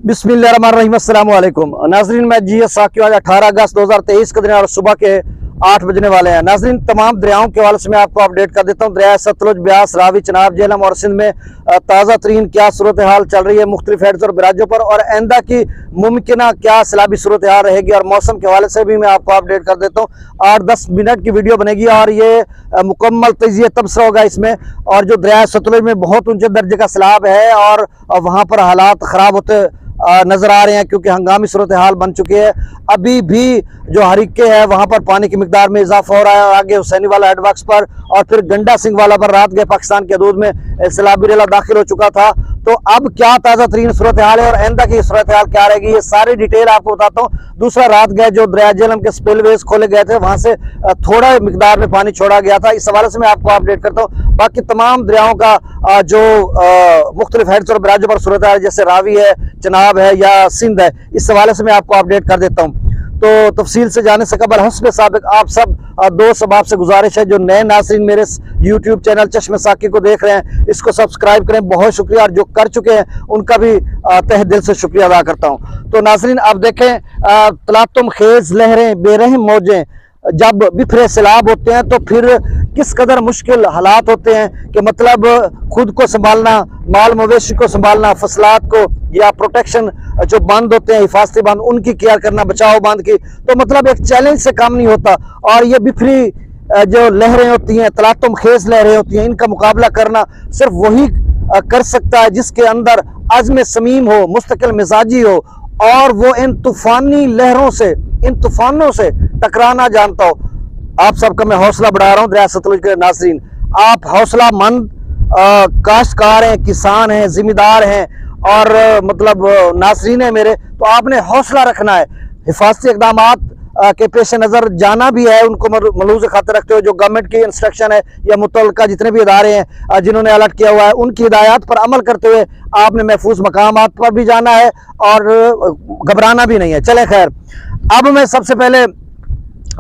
बिस्मिल्लाहिर्रहमानिर्रहीम। अस्सलाम वालेकुम नाजरीन, मैं GS साकिब। आज 18 अगस्त 2023 का दिन और सुबह के 8 बजने वाले हैं। नाजरीन, तमाम दरियाओं के हवाले से मैं आपको अपडेट कर देता हूँ। दरिया सतलुज, ब्यास, रावी, चनाब, झेलम और सिंध में ताज़ा तरीन क्या सूरत हाल चल रही है मुख्तलिफ हेड्स और बराजों पर, और आइंदा की मुमकिन क्या सैलाबी सूरत हाल रहेगी, और मौसम के हवाले से भी मैं आपको अपडेट कर देता हूँ। 8-10 मिनट की वीडियो बनेगी और ये मुकम्मल तजिया तबसरा होगा इसमें। और जो दरिया सतलुज में बहुत ऊंचे दर्जे का सैलाब है और वहाँ पर हालात ख़राब होते नजर आ रहे हैं, क्योंकि हंगामी सूरत हाल बन चुकी है। अभी भी जो हरीके है वहां पर पानी की मिकदार में इजाफा हो रहा है। आगे हुसैनी वाला हेडवर्क्स पर और फिर गंडा सिंह वाला पर रात गए पाकिस्तान की हदूद में सैलाबी रेला दाखिल हो चुका था। तो अब क्या ताज़ा तरीन सूरत हाल है और आइंदा की सूरत हाल क्या रहेगी, ये सारी डिटेल आपको बताता हूँ। दूसरा, रात गए जो दरिया झेलम के स्पिलवेज खोले गए थे, वहां से थोड़ा मिकदार में पानी छोड़ा गया था, इस हवाले से मैं आपको अपडेट करता हूँ। बाकी तमाम दरियाओं का जो मुख्तलिफ हेड्स और बराजों पर सूरत हाल, जैसे रावी है, चनाब है या सिंध है, इस हवाले से मैं आपको अपडेट कर देता हूँ। तो तफसील से जाने से कबल हस्ब साबिक आप सब दोस्त अहबाब से गुजारिश है, जो नए नाज़रीन मेरे YouTube चैनल चश्मे साकी को देख रहे हैं, इसको सब्सक्राइब करें। बहुत शुक्रिया, और जो कर चुके हैं उनका भी तहे दिल से शुक्रिया अदा करता हूं। तो नाज़रीन, अब देखें, तलातुम खेज लहरें, बेरहम मौजें जब बिफरे सैलाब होते हैं तो फिर किस कदर मुश्किल हालात होते हैं कि मतलब खुद को संभालना, माल मवेशी को संभालना, फसलात को या प्रोटेक्शन जो बंद होते हैं, हिफाजती बंद, उनकी केयर करना, बचाव बंद की, तो मतलब एक चैलेंज से काम नहीं होता। और ये बिफरी जो लहरें होती हैं, तलातुम खेज लहरें होती हैं, इनका मुकाबला करना सिर्फ वही कर सकता है जिसके अंदर अज़्म समीम हो, मुस्तकिल मिजाजी हो, और वो इन तूफानी लहरों से, इन तूफानों से टकराना जानता हो। आप सबका मैं हौसला बढ़ा रहा हूँ दरिया सतलुज के नाज़रीन। आप हौसला मंद काश्तकार हैं, किसान हैं, जिम्मेदार हैं और मतलब नाज़रीन है मेरे, तो आपने हौसला रखना है। हिफाजती इक़दामात के पेश नज़र जाना भी है, उनको मलूज़ खातिर रखते हुए जो गवर्नमेंट की इंस्ट्रक्शन है या मुतल्लिका जितने भी इदारे हैं जिन्होंने अलर्ट किया हुआ है, उनकी हिदायत पर अमल करते हुए आपने महफूज मकामात पर भी जाना है और घबराना भी नहीं है। चले खैर, अब मैं सबसे पहले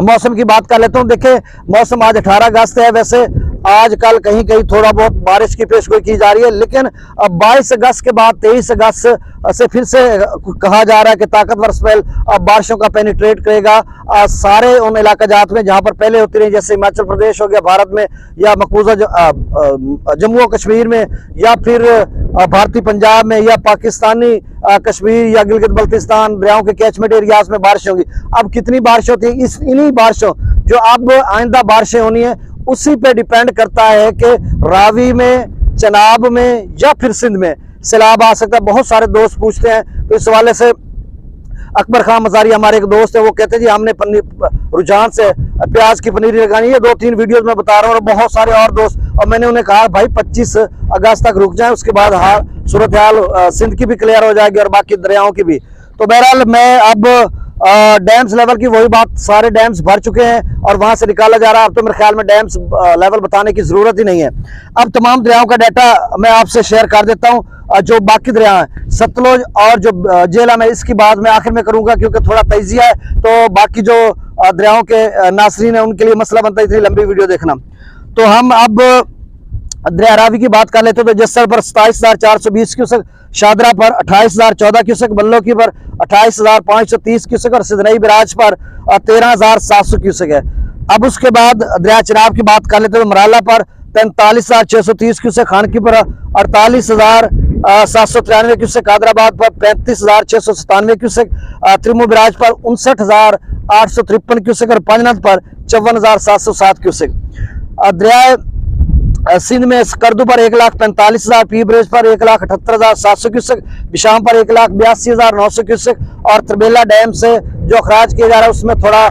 मौसम की बात कर लेता हूँ। देखिए, मौसम आज 18 अगस्त है। वैसे आज कल कहीं कहीं थोड़ा बहुत बारिश की पेशगोई की जा रही है, लेकिन 22 अगस्त के बाद 23 अगस्त से फिर से कहा जा रहा है कि ताकतवर स्पेल बारिशों का पेनिट्रेट करेगा सारे उन इलाका जात में जहां पर पहले होती रही, जैसे हिमाचल प्रदेश हो गया भारत में, या मकबूजा जम्मू और कश्मीर में, या फिर भारतीय पंजाब में, या पाकिस्तानी कश्मीर या गिलगित बल्तिस्तान दरियाओं के कैचमेंट एरियाज में बारिश होगी। अब कितनी बारिश होती है, इन्हीं बारिशों जो अब आइंदा बारिशें होनी है उसी पे डिपेंड करता है कि रावी में, चनाब में या फिर सिंध में सैलाब आ सकता है। बहुत सारे दोस्त पूछते हैं, तो इस हवाले से अकबर खान मजारी हमारे एक दोस्त है, वो कहते हैं जी हमने रुझान से प्याज की पनीरी लगानी है। 2-3 वीडियोस में बता रहा हूँ, और बहुत सारे और दोस्त, और मैंने उन्हें कहा भाई 25 अगस्त तक रुक जाए, उसके बाद सूरत हाल सिंध की भी क्लियर हो जाएगी और बाकी दरियाओं की भी। तो बहरहाल मैं अब डैम्स लेवल की वही बात, सारे डैम्स भर चुके हैं और वहां से निकाला जा रहा है। अब तो मेरे ख्याल में डैम्स लेवल बताने की जरूरत ही नहीं है। अब तमाम दरियाओं का डाटा मैं आपसे शेयर कर देता हूं। जो बाकी दरिया हैं, सतलुज और जो झेलम है, इसकी बात मैं आखिर में करूंगा क्योंकि थोड़ा तेजिया है, तो बाकी जो दरियाओं के नासरीन है उनके लिए मसला बनता है इतनी लंबी वीडियो देखना। तो हम अब दरिया रावी की बात कर लेते हैं। तो जस्सर पर 27,420 क्यूसेक, शादरा पर 28,014 क्यूसेक, बल्लोकी पर 28,530 क्यूसेक और सिदनई बराज पर 13,700 क्यूसेक है। अब उसके बाद दरिया चनाब की बात कर लेते हैं। तो मराला पर 43,630 क्यूसेक, खानकी पर 48,793 क्यूसेक, हैदराबाद पर 35,697 क्यूसेक, त्रिमू बराज पर 59,853 क्यूसेक और पंजनद पर 54,707 क्यूसेक। दरिया सिंध में स्कर्दू पर 1,45,000, पी ब्रिज पर 1,78,700 क्यूसेक, बिशाम पर 1,82,900 क्यूसेक, और त्रिबेला डैम से जो अखराज किया जा रहा है उसमें थोड़ा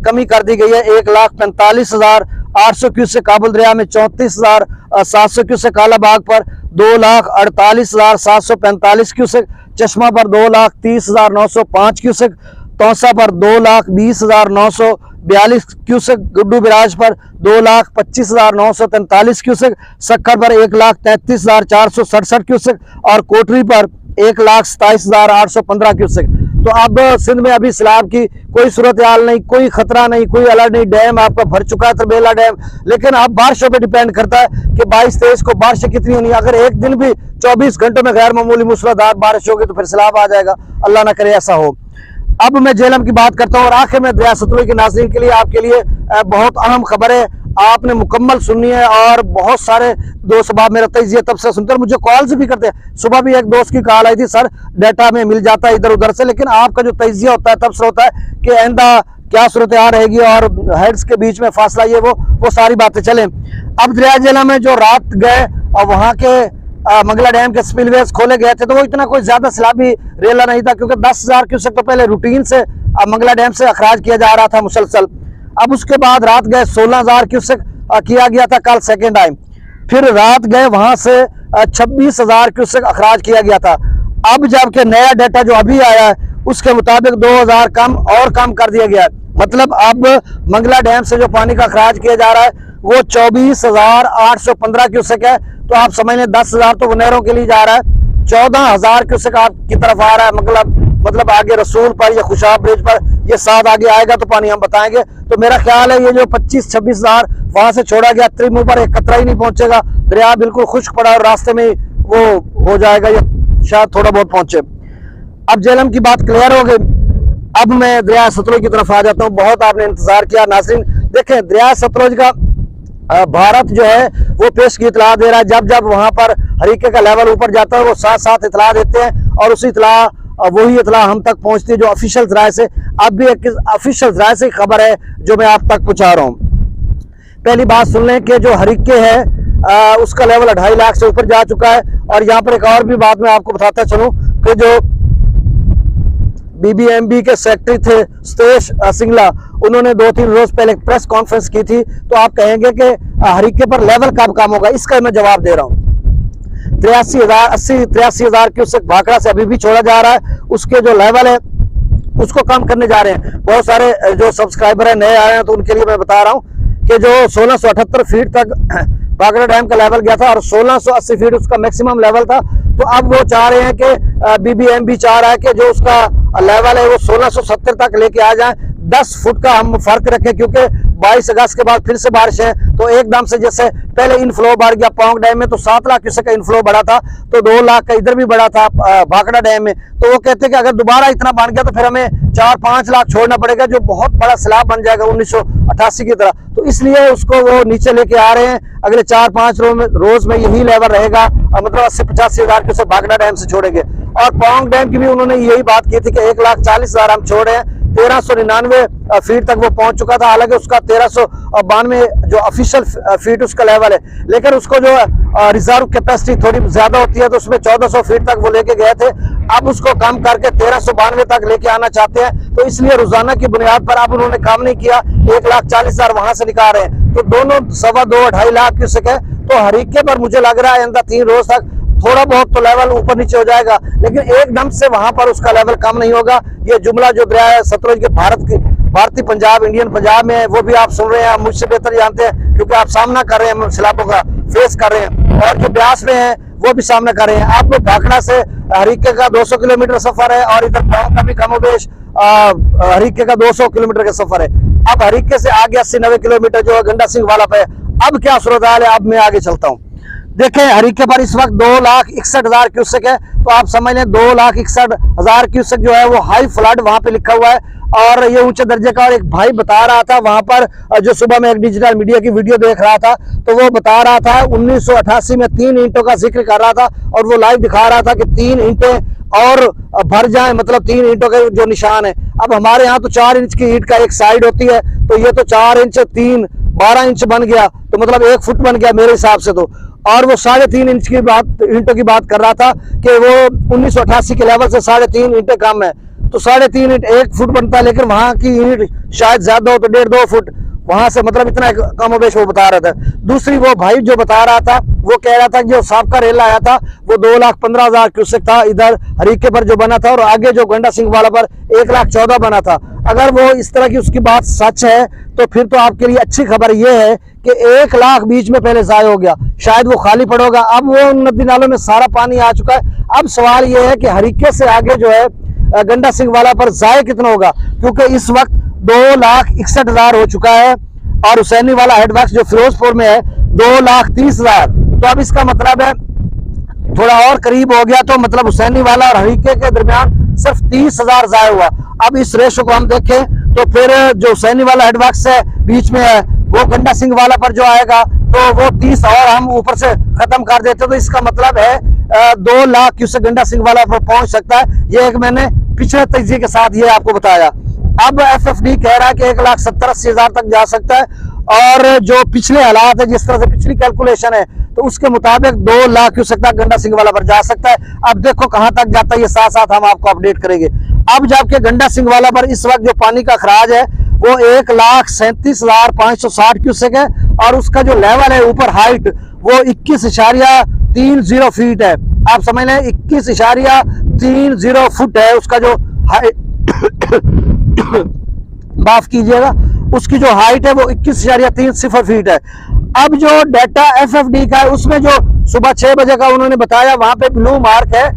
कमी कर दी गई है, 1,45,800 क्यूसेक। काबुल दरिया में 34,700 क्यूसेक, कालाबाग पर 2,48,745 क्यूसेक, चश्मा पर 2,30,905 क्यूसेक, तौसा पर 2,20,942 क्यूसेक, गुड्डू बिराज पर 2,25,943 क्यूसेक, सक्खर पर 1,33,467 क्यूसेक और कोटरी पर 1,27,815 क्यूसेक। तो अब सिंध में अभी सैलाब की कोई सूरत हाल नहीं, कोई खतरा नहीं, कोई अलर्ट नहीं। डैम आपका भर चुका है तरबेला डैम, लेकिन अब बारिशों पे डिपेंड करता है कि 22-23 को बारिशें कितनी होनी है। अगर एक दिन भी 24 घंटों में गैर मामूली मूसलाधार बारिश होगी तो फिर सैलाब आ जाएगा, अल्लाह ना करे ऐसा हो। अब मैं झेलम की बात करता हूँ और आखिर में दरिया सतलुज के नाज़रीन के लिए, आपके लिए बहुत अहम खबर है, आपने मुकम्मल सुननी है। और बहुत सारे दोस्त अब मेरा तजिया तब से सुनते हैं, मुझे कॉल्स भी करते हैं। सुबह भी एक दोस्त की कॉल आई थी, सर डाटा में मिल जाता है इधर उधर से, लेकिन आपका जो तजिया होता है तब से होता है कि आइंदा क्या सूरत हाल रहेगी और हेड्स के बीच में फासला ये वो सारी बातें चलें। अब दरिया झेलम में जो रात गए और वहाँ के मंगला डैम के स्पिलवेज खोले गए थे, तो वो इतना कोई ज्यादा सैलाबी रेला नहीं था, क्योंकि 10,000 क्यूसेक तो पहले रूटीन से मंगला डैम से अखराज किया जा रहा था मुसलसल। अब उसके बाद रात गए 16,000 क्यूसेक किया गया था कल सेकेंड टाइम। फिर रात गए वहां से 26,000 क्यूसेक अखराज किया गया था। अब जबकि नया डाटा जो अभी आया है उसके मुताबिक 2,000 कम कर दिया गया है। मतलब अब मंगला डैम से जो पानी का अखराज किया जा रहा है वो 24,815 क्यूसेक है। तो आप समझ लें 10,000 तो नहरों के लिए जा रहा है, 14,000 क्यूसेक आपकी तरफ आ रहा है। मतलब आगे रसूल पर या खुशाब ब्रिज पर ये 7 आगे आएगा तो पानी हम बताएंगे। तो मेरा ख्याल है ये जो 25-26,000 वहां से छोड़ा गया, त्रिमुह पर एक कतरा ही नहीं पहुंचेगा। दरिया बिल्कुल खुश्क पड़ा और रास्ते में वो हो जाएगा या शायद थोड़ा बहुत पहुंचे। अब झेलम की बात क्लियर हो गई। अब मैं दरिया सतलुज की तरफ आ जाता हूँ। बहुत आपने इंतजार किया नाज़रीन। देखें दरिया सतलुज का भारत जो है वो पेश की इतला दे रहा है। जब जब वहां पर हरीके का लेवल ऊपर जाता है वो साथ साथ इतला देते हैं और उसी वही इतला हम तक पहुंचती है जो ऑफिशियल जराए से। अब भी एक ऑफिशियल जराए से खबर है जो मैं आप तक पहुंचा रहा हूँ। पहली बात सुन लें कि जो हरीके है उसका लेवल 2.5 लाख से ऊपर जा चुका है। और यहाँ पर एक और भी बात मैं आपको बताता चलूँ कि जो BBMB के सेक्रेटरी थे सुदेश सिंगला, उन्होंने 2-3 रोज पहले प्रेस कॉन्फ्रेंस की थी। तो आप कहेंगे कि हरीके पर लेवल कब कम होगा, इसका मैं जवाब दे रहा हूँ। 83,000 क्यूसेक भाखड़ा से अभी भी छोड़ा जा रहा है। उसके जो लेवल है उसको कम करने जा रहे हैं। बहुत सारे जो सब्सक्राइबर है नए आए हैं तो उनके लिए मैं बता रहा हूँ कि जो 1678 फीट तक भाखड़ा डैम का लेवल गया था और 1680 फीट उसका मैक्सिमम लेवल था। तो अब वो चाह रहे हैं कि BBMB चाह रहा है कि जो उसका लेवल है वो 1670 तक लेके आ जाए। 10 फुट का हम फर्क रखें, क्योंकि 22 अगस्त के बाद फिर से बारिश है तो एकदम से जैसे पहले इनफ्लो बढ़ गया। पोंग डैम में तो 7 लाख क्यूसेक का इनफ्लो बढ़ा था, तो 2 लाख का इधर भी बढ़ा था भाखड़ा डैम में। तो वो कहते हैं कि अगर दोबारा इतना बढ़ गया तो फिर हमें 4-5 लाख छोड़ना पड़ेगा, जो बहुत बड़ा सैलाब बन जाएगा 1988 की तरह। तो इसलिए उसको वो नीचे लेके आ रहे हैं। अगले 4-5 रोज में यही लेवल रहेगा, मतलब 80-85 हजार क्यूसेक भाखड़ा डैम से छोड़ेंगे। और पोंग डैम की भी उन्होंने यही बात की थी कि 1,40,000 हम छोड़े हैं। 1399 फीट तक वो पहुंच चुका था, हालांकि उसका 1392 जो ऑफिशियल फीट उसका लेवल है, लेकिन उसको जो रिजर्व कैपेसिटी थोड़ी ज्यादा होती है तो उसमें 1400 फीट तक वो लेके गए थे। अब उसको कम करके 1392 तक लेके आना चाहते हैं। तो इसलिए रोजाना की बुनियाद पर अब उन्होंने काम नहीं किया, 1,40,000 वहां से निकाल रहे हैं। तो दोनों 2.25 लाख क्यूसेक है। तो हरीके पर मुझे लग रहा है आइंदा 3 रोज तक थोड़ा बहुत तो लेवल ऊपर नीचे हो जाएगा, लेकिन एकदम से वहां पर उसका लेवल कम नहीं होगा। ये जुमला जो दरिया सतलुज के भारतीय पंजाब, इंडियन पंजाब में है, वो भी आप सुन रहे हैं, मुझसे बेहतर जानते हैं, क्योंकि आप सामना कर रहे हैं, सैलाबों का फेस कर रहे हैं। और जो ब्यास में है वो भी सामना कर रहे हैं। आप भाखड़ा से हरीके का 200 किलोमीटर सफर है और इधर गाँव का भी कमोबेश हरीके का 200 किलोमीटर का सफर है। अब हरीके से आगे 80-90 किलोमीटर जो है गंडा सिंह वाला पे। अब क्या सूरत हाल है, अब मैं आगे चलता हूँ। देखें हरीके पर इस वक्त 2,61,000 क्यूसेक है। तो आप समझ लें 2,61,000 क्यूसेक जो है वो हाई फ्लड वहां पे लिखा हुआ है और ये ऊंचे दर्जे का। और एक भाई बता रहा था वहां पर, जो सुबह में एक डिजिटल मीडिया की वीडियो देख रहा था, तो वो बता रहा था 1988 में 3 ईंटों का जिक्र कर रहा था और वो लाइव दिखा रहा था कि 3 ईंटें और भर जाए, मतलब 3 ईंटों के जो निशान है। अब हमारे यहाँ तो 4 इंच की ईंट का एक साइड होती है, तो ये तो 4 इंच 3 12 इंच बन गया, तो मतलब 1 फुट बन गया मेरे हिसाब से तो। और वो 3.5 इंच की ईंटों की बात कर रहा था कि वो 1988 के लेवल से 3.5 ईंटें कम है। तो 3.5 ईंट 1 फुट बनता है, लेकिन वहां की ईंट शायद ज्यादा हो तो 1.5-2 फुट वहां से, मतलब इतना कमोबेश वो बता रहा था। दूसरी वो भाई जो बता रहा था वो कह रहा था कि जो साबका रेल आया था वो 2,15,000 क्यूसेक था इधर हरीके पर जो बना था, और आगे जो गंडा सिंह वाला पर 1,14,000 बना था। अगर वो इस तरह की उसकी बात सच है तो फिर तो आपके लिए अच्छी खबर ये है कि 1 लाख बीच में पहले ज़ाय हो गया, शायद वो खाली पड़ोगा। अब वो नदी नालों में सारा पानी आ चुका है। अब सवाल ये है कि हरीके से आगे जो है गंडा सिंह वाला पर ज़ाय कितना होगा, क्योंकि इस वक्त 2,61,000 हो चुका है और हुसैनी वाला हेडवर्क्स जो फिरोजपुर में है 2,30,000। तो अब इसका मतलब है थोड़ा और करीब हो गया, तो मतलब हुसैनी वाला और हरीके के दरमियान सिर्फ 30,000 ज़ाय हुआ। अब इस रेशो को हम देखें तो फिर जो हुसैनी वाला हेडवर्क्स है बीच में है, वो गंडा सिंह वाला पर जो आएगा तो वो 30 और हम ऊपर से खत्म कर देते, तो इसका मतलब है 2 लाख क्यूसेक गंडा सिंह वाला पर पहुंच सकता है। ये एक मैंने पिछले तजिए के साथ ये आपको बताया। अब FFD कह रहा है कि 1,70,80,000 तक जा सकता है, और जो पिछले हालात है, जिस तरह से पिछली कैलकुलेशन है, तो उसके मुताबिक 2 लाख क्यूसेक तक गंडा सिंह वाला पर जा सकता है। अब देखो कहां तक जाता है, ये साथ साथ हम आपको अपडेट करेंगे। अब जबकि गंडा सिंह वाला पर इस वक्त जो पानी का खराज है वो 1,37,560 क्यूसेक है, और उसका जो लेवल है ऊपर हाइट वो 21.30 फीट है। आप समझ लें 21.30 फुट है उसका जो हाइट माफ कीजिएगा, उसकी जो हाइट है वो 21.30 फीट है। अब जो डाटा FFD का है उसमें जो सुबह 6 बजे का उन्होंने बताया, वहां पे ब्लू मार्क है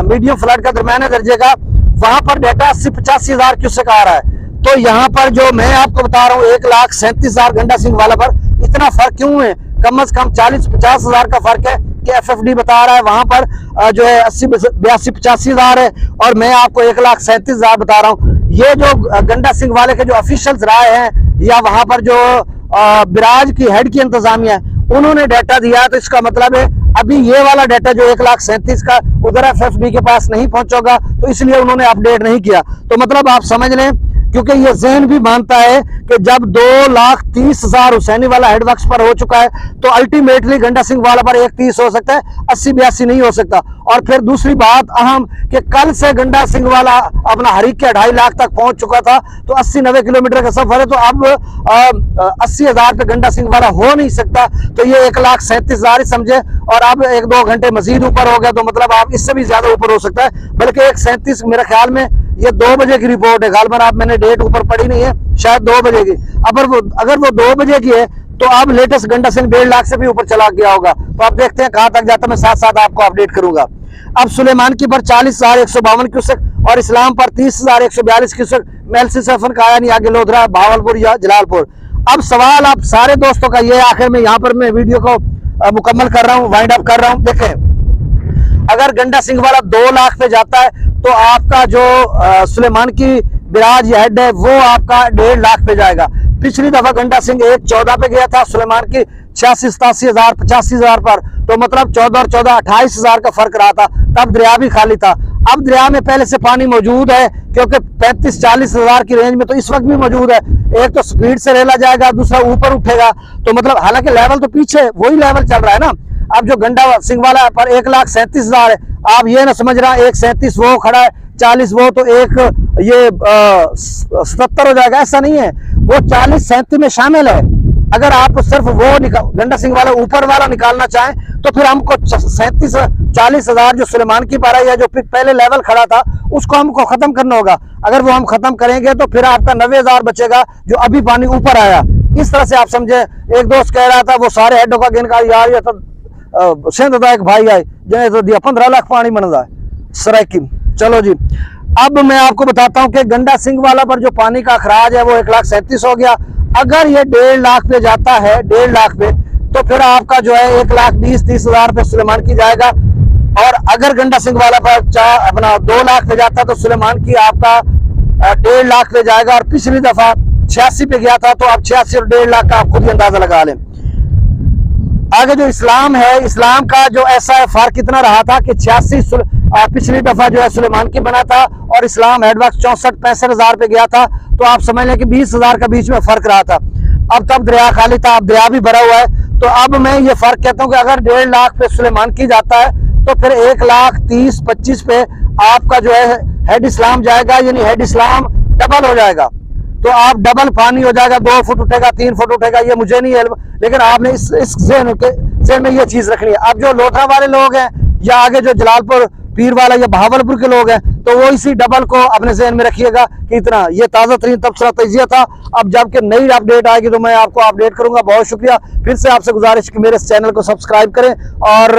मीडियम फ्लड का दरमियाने दर्जे का, वहां पर डाटा 80-85,000 क्यूसेक आ रहा है। तो यहाँ पर जो मैं आपको बता रहा हूँ 1,37,000 गंडा सिंह वाला पर इतना फर्क क्यों है? कम से कम 40-50,000 का फर्क है कि FFD बता रहा है, वहां पर जो है 80-82-85,000 है, और मैं आपको 1,37,000 बता रहा हूँ। ये जो गंडा सिंह वाले के जो ऑफिशियल्स राय हैं, या वहां पर जो बिराज की हेड की इंतजामिया है, उन्होंने डाटा दिया है, तो इसका मतलब है अभी ये वाला डाटा जो 1,37,000 का उधर FFD के पास नहीं पहुंचोगा, तो इसलिए उन्होंने अपडेट नहीं किया। तो मतलब आप समझ लें, क्योंकि ये जहन भी मानता है कि जब 2,30,000 हुसैनी वाला हेडवर्क्स पर हो चुका है, तो अल्टीमेटली गंडा सिंह वाला पर 1,30 हो सकता है, 80-82 नहीं हो सकता। और फिर दूसरी बात अहम कि कल से गंडा सिंह वाला अपना हरीके 2.5 लाख तक पहुंच चुका था, तो 80-90 किलोमीटर का सफर है, तो अब 80,000 पे गंडा सिंह वाला हो नहीं सकता। तो ये 1,37,000 ही समझे, और अब 1-2 घंटे मजीद ऊपर हो गया, तो मतलब आप इससे भी ज्यादा ऊपर हो सकता है। बल्कि 1,37 मेरे ख्याल में ये 2 बजे की रिपोर्ट है, गालमन आप मैंने डेट ऊपर पड़ी नहीं है, शायद 2 बजे की। अगर वो 2 बजे की है तो अब लेटेस्ट गंडा सिंह 1.5 लाख से भी ऊपर चला गया होगा। तो आप देखते हैं कहां तक जाता है, मैं साथ साथ आपको अपडेट करूंगा। अब सुलेमान की पर 40,152 क्यूसेक और इस्लाम पर 30,142 क्यूसेक मेलसी सफन का आया नहीं, आगे लोधरा, भावलपुर या जलालपुर। अब सवाल आप सारे दोस्तों का ये आखिर में यहाँ पर मैं वीडियो को मुकम्मल कर रहा हूँ, वाइंड अप कर रहा हूँ। देखें, अगर गंडा सिंह वाला 2 लाख पे जाता है तो आपका जो सुलेमान की बिराज हेड है वो आपका 1.5 लाख पे जाएगा। पिछली दफा गंडा सिंह 1,14 पे गया था, सुलेमान की 86-87,000 85,000 पर, तो मतलब 14 और 14 28,000 का फर्क रहा था। तब दरिया भी खाली था। अब दरिया में पहले से पानी मौजूद है, क्योंकि 35-40,000 की रेंज में तो इस वक्त भी मौजूद है। एक तो स्पीड से रेला जाएगा, दूसरा ऊपर उठेगा, तो मतलब हालांकि लेवल तो पीछे वही लेवल चल रहा है ना। अब जो गंडा सिंह वाला पर 1,37,000 है, आप ये ना समझ रहा 1,37 वो खड़ा है, 40 वो, तो एक ये 77 हो जाएगा, ऐसा नहीं है। वो 40-37 में शामिल है। अगर आप सिर्फ वो गंडा सिंह वाला ऊपर वाला निकालना चाहें तो फिर हमको 37-40,000 जो सुलेमान की पारा या जो पहले लेवल खड़ा था उसको हमको खत्म करना होगा। अगर वो हम खत्म करेंगे तो फिर आपका 90,000 बचेगा जो अभी पानी ऊपर आया। इस तरह से आप समझे। एक दोस्त कह रहा था वो सारे हेडों का गिन कर, यार ये तो सिंध का एक भाई आए जिन्हें तो दिया 15 लाख पानी बन रहा है सराइकी। चलो जी, अब मैं आपको बताता हूं कि गंडा सिंह वाला पर जो पानी का अखराज है वो 1,37,000 हो गया। अगर ये 1.5 लाख पे जाता है, 1.5 लाख पे, तो फिर आपका जो है 1,20,000-30,000 पे सुलेमान की जाएगा। और अगर गंडा सिंह वाला पर अपना 2 लाख पे जाता तो सुलेमान की आपका 1.5 लाख पे जाएगा। और पिछली दफा 86 पे गया था, तो आप 86 और 1.5 लाख का आप खुद ही अंदाजा लगा लें। आगे जो इस्लाम है, इस्लाम का जो ऐसा फर्क कितना रहा था कि 86 पिछली दफा जो है सुलेमान की बना था और इस्लाम हेडवर्क्स 64-65,000 पे गया था। तो आप समझ लें कि 20,000 का बीच में फर्क रहा था। अब तब दरिया खाली था, अब दरिया भी भरा हुआ है। तो अब मैं ये फर्क कहता हूँ कि अगर 1.5 लाख पे सुलेमान की जाता है तो फिर 1,30,25 पे आपका जो है हेड इस्लाम जाएगा, यानी हेड इस्लाम डबल हो जाएगा। तो आप डबल पानी हो जाएगा, 2 फुट उठेगा, 3 फुट उठेगा। ये मुझे नहीं है, लेकिन आपने इस ज़हन में ये चीज रखनी है। अब जो लोथरा वाले लोग हैं या आगे जो जलालपुर पीर वाला या बहावलपुर के लोग हैं, तो वो इसी डबल को अपने जहन में रखिएगा कि इतना ये ताज़ा तरीन तबसरा तजिया था। अब जबकि नई अपडेट आएगी तो मैं आपको अपडेट करूंगा। बहुत शुक्रिया। फिर से आपसे गुजारिश कि मेरे इस चैनल को सब्सक्राइब करें और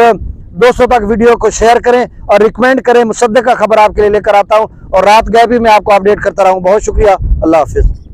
दोस्तों तक वीडियो को शेयर करें और रिकमेंड करें। मुसद्दक़ खबर आपके लिए लेकर आता हूं और रात गए भी मैं आपको अपडेट करता रहूं। बहुत शुक्रिया। अल्लाह हाफिज़।